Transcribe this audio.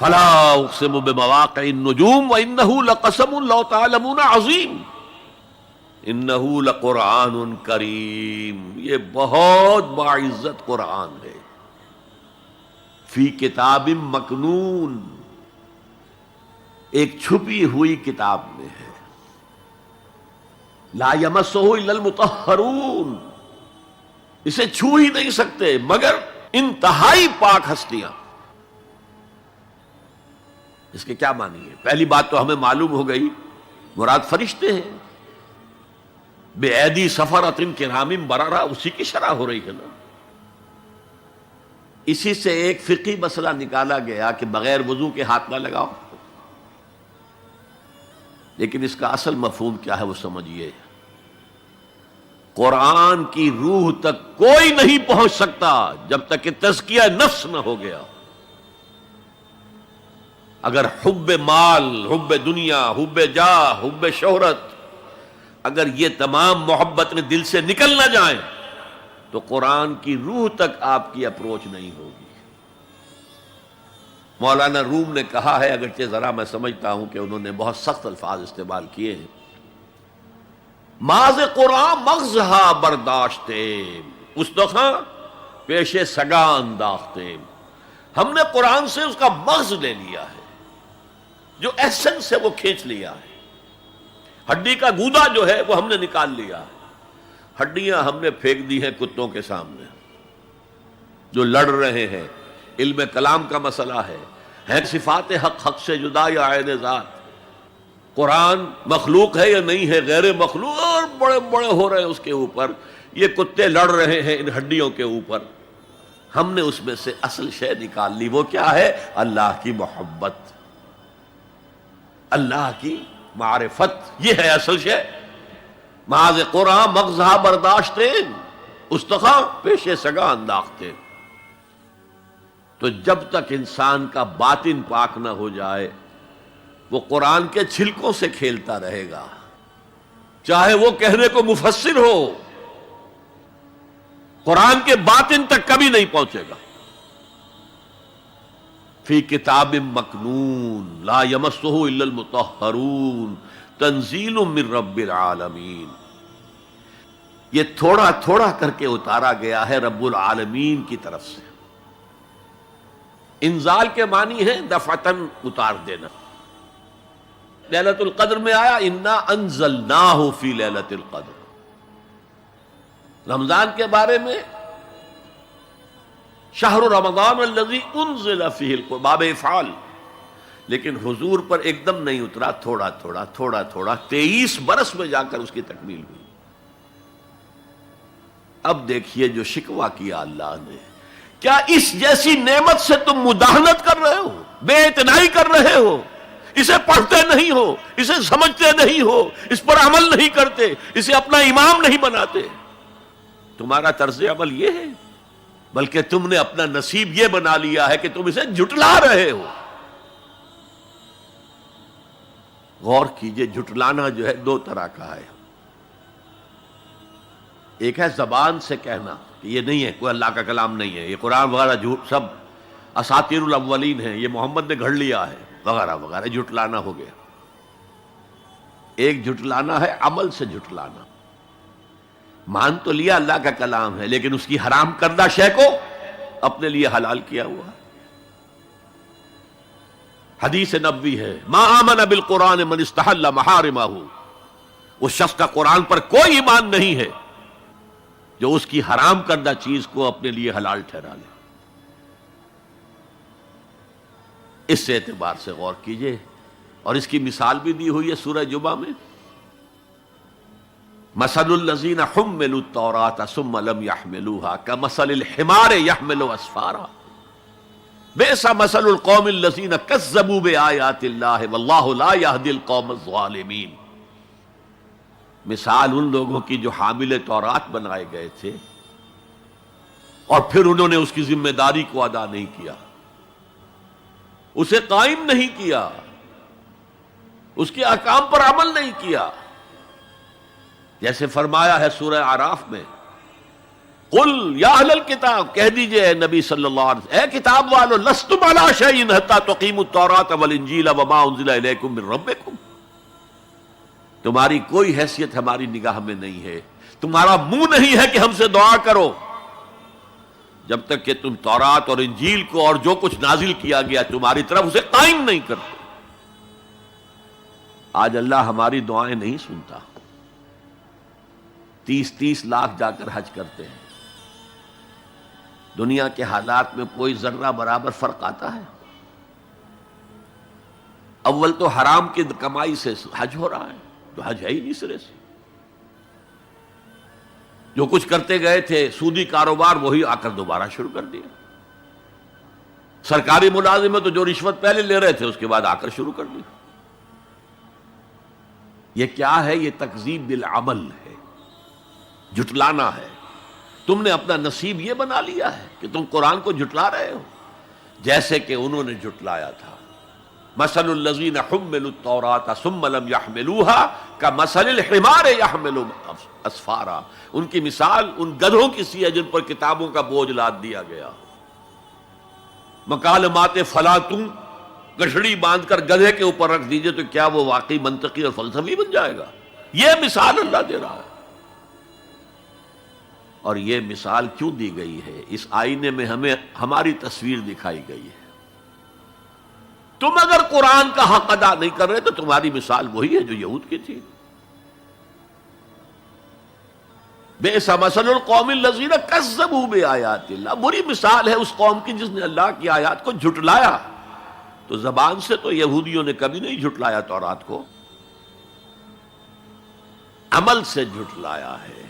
فلا اقسم بمواقع النجوم وانه لقسم لو تعلمون عظیم انه لقرآن کریم، یہ بہت باعزت قرآن ہے، فی کتاب مکنون، ایک چھپی ہوئی کتاب میں ہے، لا یمسہ الا المطہرون، اسے چھو ہی نہیں سکتے مگر انتہائی پاک ہستیاں۔ اس کے کیا معنی ہے؟ پہلی بات تو ہمیں معلوم ہو گئی، مراد فرشتے ہیں، بے ایدی سفرۃ کرام بررہ، اسی کی شرح ہو رہی ہے نا۔ اسی سے ایک فقہی مسئلہ نکالا گیا کہ بغیر وضو کے ہاتھ نہ لگاؤ، لیکن اس کا اصل مفہوم کیا ہے وہ سمجھیے۔ قرآن کی روح تک کوئی نہیں پہنچ سکتا جب تک کہ تزکیہ نفس نہ ہو گیا۔ اگر حب مال، حب دنیا، حب جاہ، حب شہرت، اگر یہ تمام محبتیں دل سے نکل نہ جائیں تو قرآن کی روح تک آپ کی اپروچ نہیں ہوگی۔ مولانا روم نے کہا ہے، اگرچہ ذرا میں سمجھتا ہوں کہ انہوں نے بہت سخت الفاظ استعمال کیے ہیں، ماز قرآن مغزہا برداشتے استخاں پیش سگا انداختے، ہم نے قرآن سے اس کا مغز لے لیا ہے، جو ایسنس ہے وہ کھینچ لیا ہے، ہڈی کا گودا جو ہے وہ ہم نے نکال لیا ہے، ہڈیاں ہم نے پھینک دی ہیں کتوں کے سامنے جو لڑ رہے ہیں۔ علم کلام کا مسئلہ ہے صفات حق حق سے جدا یا عین ذات، قرآن مخلوق ہے یا نہیں ہے، غیر مخلوق، اور بڑے بڑے ہو رہے ہیں اس کے اوپر، یہ کتے لڑ رہے ہیں ان ہڈیوں کے اوپر۔ ہم نے اس میں سے اصل شے نکال لی، وہ کیا ہے؟ اللہ کی محبت، اللہ کی معرفت، یہ ہے اصل شے۔ معاذ قرآن مغزہ برداشتے استخاں پیش سگا انداختے۔ تو جب تک انسان کا باطن پاک نہ ہو جائے وہ قرآن کے چھلکوں سے کھیلتا رہے گا، چاہے وہ کہنے کو مفسر ہو، قرآن کے باطن تک کبھی نہیں پہنچے گا۔ فی کتاب مکنون لا یمسہ الا المطہرون تنزیل من رب العالمین، یہ تھوڑا تھوڑا کر کے اتارا گیا ہے رب العالمین کی طرف سے۔ انزال کے معنی ہے دفعتاً اتار دینا۔ لیلۃ القدر میں آیا انا انزلناہ فی لیلۃ القدر، رمضان کے بارے میں شہر رمضان الذی انزل فیہ القرآن، باب افعال، لیکن حضور پر ایک دم نہیں اترا، تھوڑا تھوڑا تھوڑا تھوڑا 23 برس میں جا کر اس کی تکمیل ہوئی۔ اب دیکھیے جو شکوہ کیا اللہ نے، کیا اس جیسی نعمت سے تم مداہنت کر رہے ہو، بے اعتنائی کر رہے ہو، اسے پڑھتے نہیں ہو، اسے سمجھتے نہیں ہو، اس پر عمل نہیں کرتے، اسے اپنا امام نہیں بناتے؟ تمہارا طرز عمل یہ ہے، بلکہ تم نے اپنا نصیب یہ بنا لیا ہے کہ تم اسے جھٹلا رہے ہو۔ غور کیجئے، جھٹلانا جو ہے دو طرح کا ہے، ایک ہے زبان سے کہنا کہ یہ نہیں ہے، کوئی اللہ کا کلام نہیں ہے، یہ قرآن وغیرہ جھوٹ سب اساطیر الاولین ہیں، یہ محمد نے گھڑ لیا ہے وغیرہ وغیرہ، جھٹلانا ہو گیا۔ ایک جھٹلانا ہے عمل سے جھٹلانا، مان تو لیا اللہ کا کلام ہے لیکن اس کی حرام کردہ شے کو اپنے لیے حلال کیا ہوا۔ حدیث نبوی ہے ما آمن بالقرآن من استحل محارمہ، اس شخص کا قرآن پر کوئی ایمان نہیں ہے جو اس کی حرام کردہ چیز کو اپنے لیے حلال ٹھہرا لے۔ اس اعتبار سے غور کیجئے، اور اس کی مثال بھی دی ہوئی ہے سورہ جمعہ میں، مثل الذین حملوا التوراۃ ثم لم يحملوها كمثل الحمار يحمل اسفارا بئس مثل القوم الذین کذبوا بآیات اللہ واللہ لا يهدی القوم الظالمین۔ مثال ان لوگوں کی جو حامل تورات بنائے گئے تھے اور پھر انہوں نے اس کی ذمہ داری کو ادا نہیں کیا، اسے قائم نہیں کیا، اس کے احکام پر عمل نہیں کیا۔ جیسے فرمایا ہے سورہ اعراف میں قل یا اہل الکتاب، کہہ دیجئے اے نبی صلی اللہ علیہ وسلم، اے کتاب والو، لستم علی شیء حتی تقیموا التوراۃ والانجیل وما انزل الیکم من ربکم، تمہاری کوئی حیثیت ہماری نگاہ میں نہیں ہے، تمہارا منہ نہیں ہے کہ ہم سے دعا کرو جب تک کہ تم تورات اور انجیل کو اور جو کچھ نازل کیا گیا تمہاری طرف اسے قائم نہیں کرتے۔ آج اللہ ہماری دعائیں نہیں سنتا، 30 لاکھ جا کر حج کرتے ہیں، دنیا کے حالات میں کوئی ذرہ برابر فرق آتا ہے؟ اول تو حرام کی کمائی سے حج ہو رہا ہے، تو حج ہے ہی نہیں سرے سے، جو کچھ کرتے گئے تھے سودی کاروبار وہی آ کر دوبارہ شروع کر دیا، سرکاری ملازم تو جو رشوت پہلے لے رہے تھے اس کے بعد آ کر شروع کر دی۔ یہ کیا ہے؟ یہ تکذیب بالعمل ہے، جھٹلانا ہے۔ تم نے اپنا نصیب یہ بنا لیا ہے کہ تم قرآن کو جھٹلا رہے ہو، جیسے کہ انہوں نے جھٹلایا تھا۔ مثل الذین حملوا التوراۃ ثم لم يحملوها كمثل الحمار يحمل اسفارا، ان کی مثال ان گدھوں کی سی ہے جن پر کتابوں کا بوجھ لاد دیا گیا۔ مکالمات فلاں تم گٹھڑی باندھ کر گدھے کے اوپر رکھ دیجئے تو کیا وہ واقعی منطقی اور فلسفی بن جائے گا؟ یہ مثال اللہ دے رہا ہے۔ اور یہ مثال کیوں دی گئی ہے؟ اس آئینے میں ہمیں ہماری تصویر دکھائی گئی ہے۔ تم اگر قرآن کا حق ادا نہیں کر رہے تو تمہاری مثال وہی ہے جو یہود کی تھی۔ بئس مثل القوم الذین کذبوا بآیات اللہ، بری مثال ہے اس قوم کی جس نے اللہ کی آیات کو جھٹلایا۔ تو زبان سے تو یہودیوں نے کبھی نہیں جھٹلایا تورات کو، عمل سے جھٹلایا ہے۔